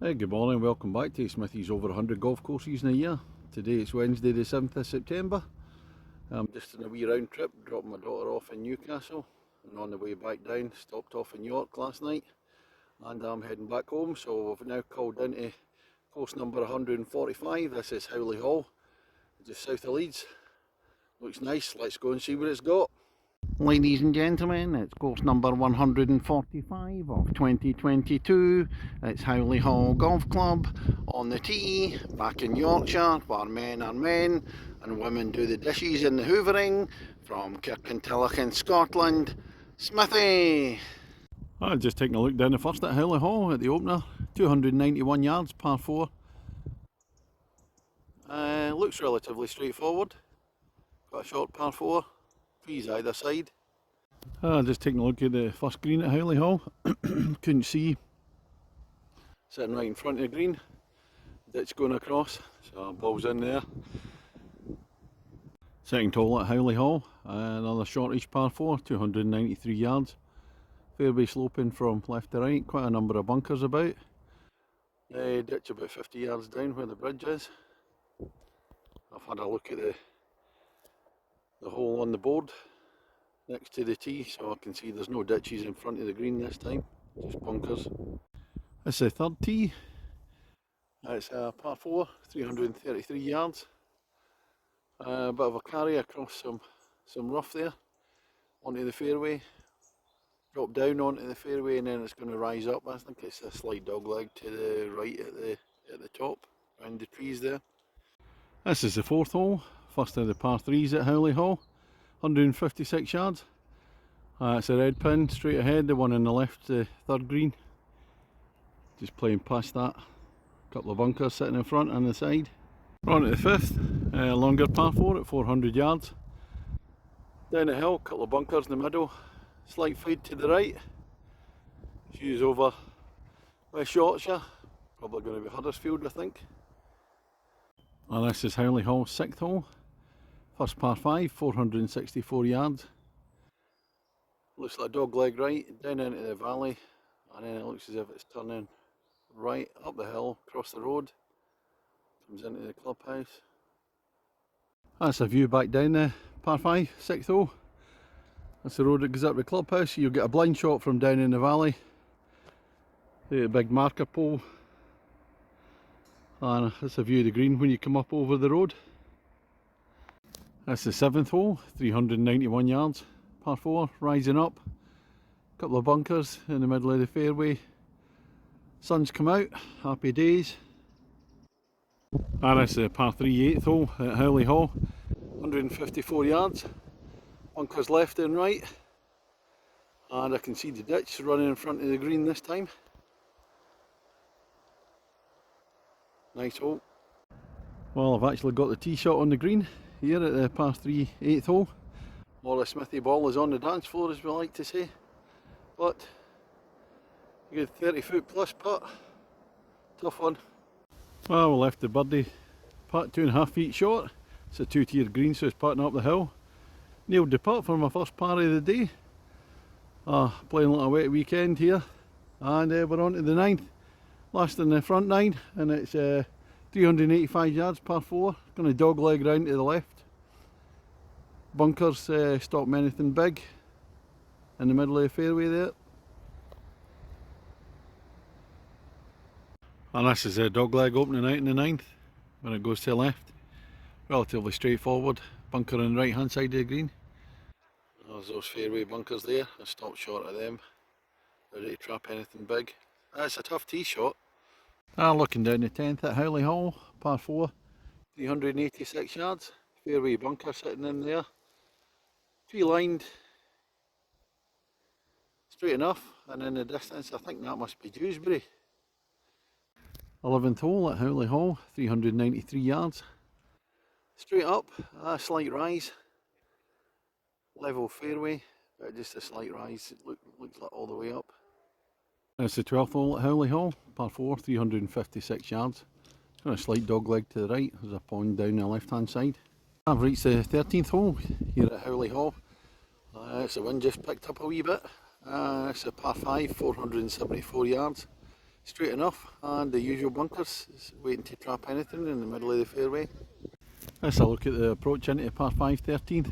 Hey, good morning, welcome back to Smithy's over 100 golf courses in a year. Today it's Wednesday the 7th of September. I'm just on a wee round trip, dropping my daughter off in Newcastle, and on the way back down, stopped off in York last night, and I'm heading back home. So we've now called into course number 145. This is Howley Hall, just south of Leeds. Looks nice, let's go and see what it's got. Ladies and gentlemen, it's course number 145 of 2022. It's Howley Hall Golf Club on the tee, back in Yorkshire, where men are men and women do the dishes and the hoovering. From Kirkintilloch in Scotland, Smithy. I'm just taking a look down the first at Howley Hall at the opener. 291 yards, par 4. Looks relatively straightforward. Got a short par 4. Trees either side. Just taking a look at the first green at Howley Hall. Couldn't see. Sitting right in front of the green. Ditch going across, so ball's in there. Second hole at Howley Hall. Another shortish par 4, 293 yards. Fairway sloping from left to right, quite a number of bunkers about. Ditch about 50 yards down where the bridge is. I've had a look at the hole on the board next to the tee, so I can see there's no ditches in front of the green this time, just bunkers. This is the third tee. It's a par 4, 333 yards. A bit of a carry across some rough there onto the fairway. Drop down onto the fairway and then it's going to rise up. I think it's a slight dog leg to the right at the top, around the trees there. This is the fourth hole, first of the par 3s at Howley Hall. 156 yards. It's a red pin straight ahead, the one on the left, the third green. Just playing past that. Couple of bunkers sitting in front and the side. We're on to the fifth, longer par 4 at 400 yards. Down the hill, couple of bunkers in the middle. Slight fade to the right. Views over West Yorkshire. Probably going to be Huddersfield, I think. And this is Howley Hall's sixth hole. First par 5, 464 yards. Looks like a dog leg right, down into the valley, and then it looks as if it's turning right up the hill, across the road, comes into the clubhouse. That's a view back down the par 5, 6th hole. That's the road that goes up the clubhouse. You'll get a blind shot from down in the valley. The big marker pole. And that's a view of the green when you come up over the road. That's the 7th hole, 391 yards, par 4, rising up. Couple of bunkers in the middle of the fairway. Sun's come out, happy days. And it's the par 3 8th hole at Howley Hall, 154 yards. Bunkers left and right. And I can see the ditch running in front of the green this time. Nice hole. Well, I've actually got the tee shot on the green here at the par 3 8th hole. Or a Smithy ball is on the dance floor, as we like to say. But a good 30-foot plus putt. Tough one. Well, we left the birdie putt 2.5 feet short. It's a 2-tiered green, so it's putting up the hill. Nailed the putt for my first par of the day. Playing a little wet weekend here. And we're on to the 9th. Last in the front 9, and it's 385 yards, par 4. Going to dog leg round to the left. Bunkers stop anything big in the middle of the fairway there. And this is a dog leg opening out in the 9th when it goes to the left. Relatively straightforward. Bunker on the right hand side of the green. There's those fairway bunkers there. I stopped short of them. Ready to trap anything big. That's a tough tee shot. Looking down the 10th at Howley Hall, par 4, 386 yards. Fairway bunker sitting in there. Tree lined straight enough, and in the distance I think that must be Dewsbury. 11th hole at Howley Hall, 393 yards. Straight up, a slight rise. Level fairway, but just a slight rise. It looks like all the way up. It's the 12th hole at Howley Hall, par 4, 356 yards. Got a slight dog leg to the right, there's a pond down the left hand side. I've reached the 13th hole here at Howley Hall. The wind just picked up a wee bit. It's a par 5, 474 yards. straight enough, and the usual bunkers, waiting to trap anything in the middle of the fairway. Let's have a look at the approach into par 5 13th.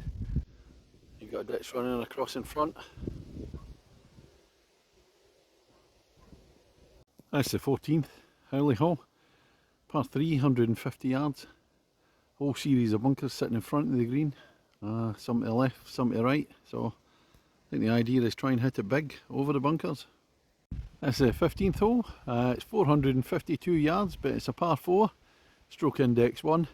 You've got a ditch running across in front. That's the 14th, Howley Hole, par 3, 150 yards. Whole series of bunkers sitting in front of the green. Some to the left, some to the right. So I think the idea is try and hit it big over the bunkers. That's the 15th hole. It's 452 yards, but it's a par 4, stroke index 1.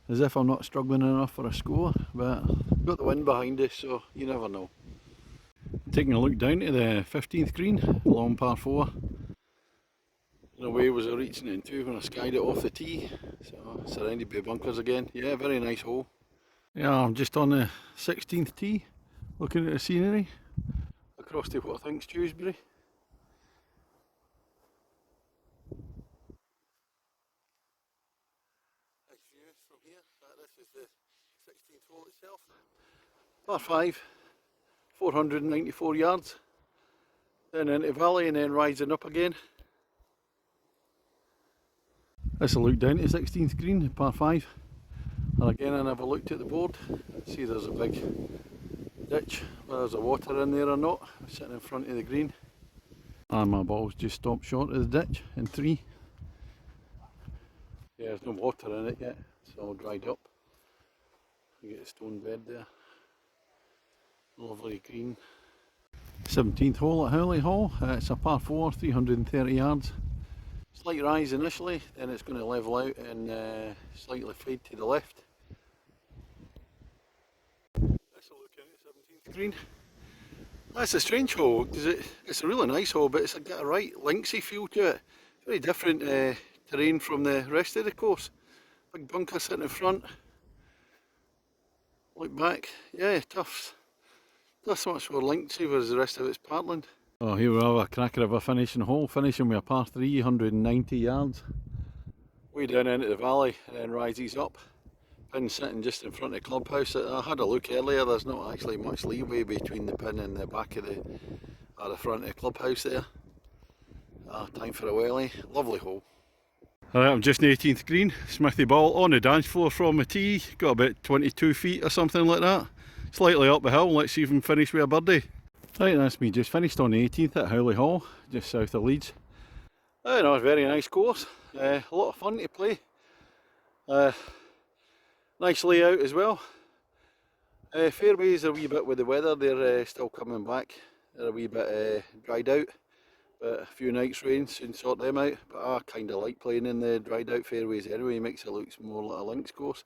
As if I'm not struggling enough for a score, but I've got the wind behind us, so you never know. Taking a look down to the 15th green, long par 4. No way was I reaching it into when I skied it off the tee, so surrounded by bunkers again. Yeah, very nice hole. Yeah, I'm just on the 16th tee, looking at the scenery across to what I think's Dewsbury. Nice views from here. This is the 16th hole itself. Par 5, 494 yards. Then into valley and then rising up again. Let's look down to 16th green, par 5. And again I never looked at the board. See there's a big ditch, whether there's a water in there or not, sitting in front of the green. And my ball's just stopped short of the ditch in 3. Yeah, there's no water in it yet, it's all dried up. You get a stone bed there. Lovely green. 17th hole at Howley Hall. It's a par 4, 330 yards. Slight rise initially, then it's going to level out and slightly fade to the left. Let's have a look at 17th green. That's a strange hole because it's a really nice hole, but it's got a right linksy feel to it. Very different terrain from the rest of the course. Big bunker sitting in front. Look back, yeah, tough. Not so much more linksy as the rest of it's parkland. Oh, here we have a cracker of a finishing hole, finishing with a par 3, 190 yards. Way down into the valley and then rises up. Pin sitting just in front of the clubhouse. I had a look earlier, there's not actually much leeway between the pin and the back of the front of the clubhouse there. Time for a welly, lovely hole. Alright, I'm just in the 18th green, Smithy ball on the dance floor from the tee, got about 22 feet or something like that. Slightly up the hill, let's see if we can finish with a birdie. Right, that's me just finished on the 18th at Howley Hall, just south of Leeds. It's a very nice course, a lot of fun to play. Nice layout as well. Fairways a wee bit with the weather, they're still coming back. They're a wee bit dried out, but a few nights rain soon sort them out. But I kind of like playing in the dried out fairways anyway, makes it look more like a links course.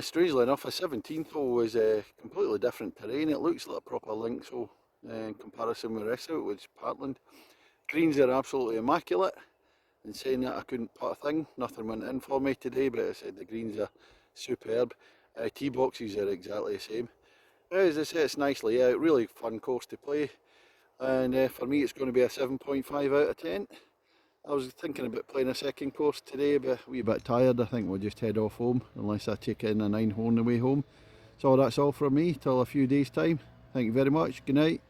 Strangely enough, a 17th hole was completely different terrain. It looks like a proper links hole in comparison with the rest of it, which is parkland. Greens are absolutely immaculate. And saying that, I couldn't put a thing, nothing went in for me today, but I said the greens are superb. Tee boxes are exactly the same. As I say, it's nice layout, really fun course to play. And for me it's going to be a 7.5 out of 10. I was thinking about playing a second course today, but a wee bit tired. I think we'll just head off home, unless I take in a 9 hole on the way home. So that's all from me, till a few days time. Thank you very much, good night.